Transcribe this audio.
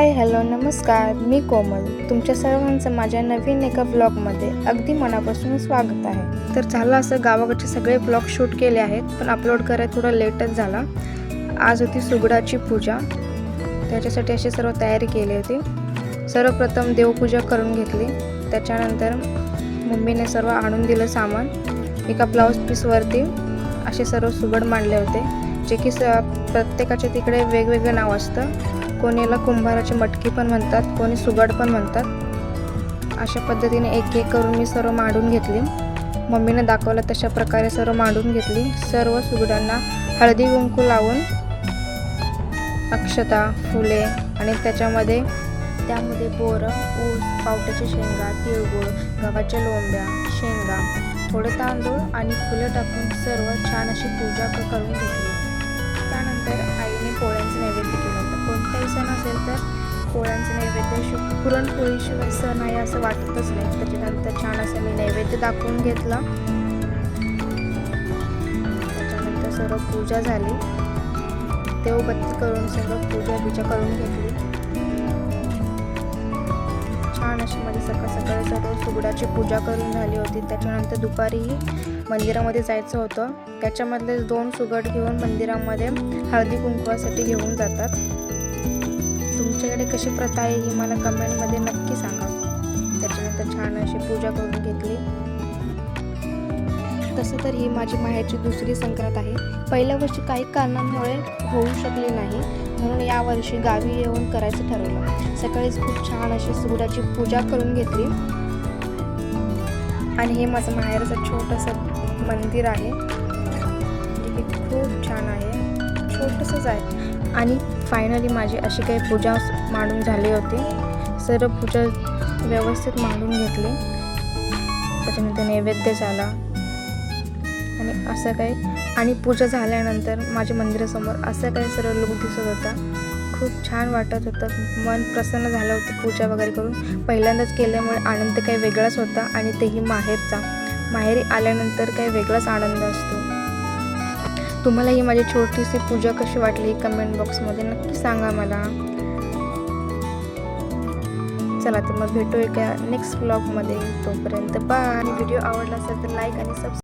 Hi hello नमस्कार, मी कोमल. तुमच्या सर्वांचं माझ्या नवीन एका व्लॉगमध्ये अगदी मनापासून स्वागत आहे. तर झालं असं, गावाकडचे सगळे व्लॉग शूट केले आहेत, पण अपलोड करायला थोडा लेटच झाला. आज होती सुगडाची पूजा, त्याच्यासाठी अशी सर्व तयारी केली होती. सर्वप्रथम देवपूजा करून घेतली. त्याच्यानंतर मम्मीने सर्व आणून दिलं सामान. एका ब्लाऊज पीसवरती असे सर्व सुगड मांडले होते, जे की प्रत्येकाच्या तिकडे वेगवेगळं नाव असतं. कोणी याला कुंभाराची मटकी पण म्हणतात, कोणी सुगड पण म्हणतात. अशा पद्धतीने एक एक करून मी सर्व मांडून घेतली. मम्मीने दाखवलं तशा प्रकारे सर्व मांडून घेतली. सर्व सुगडांना हळदी कुंकू लावून अक्षता, फुले आणि त्यामध्ये बोरं, ऊस, पावट्याची शेंगा, तिळगुळ, गव्हाच्या लोंब्या, शेंगा, थोडे तांदूळ आणि फुले टाकून सर्व छान अशी पूजा करून घेतली. त्यानंतर आईने पोळ्यांचं नैवेद्य केलं होतं. कोणताही सण असेल तर पोळ्यांचं नैवेद्य पुरणपोळीशिवाय सण आहे असं वाटतच नाही. त्याच्यानंतर छान असं मी नैवेद्य दाखवून घेतला. त्याच्यानंतर सर्व पूजा झाली. देवबत्ती करून सर्व पूजा करून घेतली. छान अशी माझी सकाळी सर्व सुगडाची पूजा करून झाली होती. त्याच्यानंतर दुपारीही मंदिरामध्ये जायचं होतं. त्याच्यामधले 2 सुगड घेऊन मंदिरामध्ये हळदी कुंकवासाठी घेऊन जातात. तुमच्याकडे कशी प्रथा आहे ही मला कमेंटमध्ये नक्की सांगा. त्याच्यानंतर छान अशी पूजा करून घेतली. तसं तर ही माझी माहेरची दुसरी संक्रांत आहे. पहिल्या वर्षी काही कारणांमुळे होऊ शकली नाही, म्हणून यावर्षी गावी येऊन करायचं ठरवलं. सकाळीच खूप छान अशी सुगडाची पूजा करून घेतली. आणि हे माझं माहेरचं छोटंसं मंदिर आहे, जे की खूप छान आहे, छोटंसंच आहे. आणि फायनली माझी अशी काही पूजा मांडून झाली होती. सर्व पूजा व्यवस्थित मांडून घेतली. त्याच्यानंतर नैवेद्य झाला आणि असं काही, आणि पूजा झाल्यानंतर माझ्या मंदिरासमोर असं काही सर्व लोक दिसत होता. खूप छान वाटत होतं, मन प्रसन्न झालं होतं पूजा वगैरे करून. पहिल्यांदाच केल्यामुळे आनंद काही वेगळाच होता, आणि तेही माहेरचा. माहेरी आल्यानंतर काही वेगळाच आनंद असतो. तुम्हाला ही माझी छोटीशी पूजा कशी वाटली कमेंट बॉक्समध्ये नक्की सांगा मला. चला तर मग भेटू एका नेक्स्ट व्लॉगमध्ये. तोपर्यंत बाय. व्हिडिओ आवडला असेल तर लाईक आणि सबस्क्राईब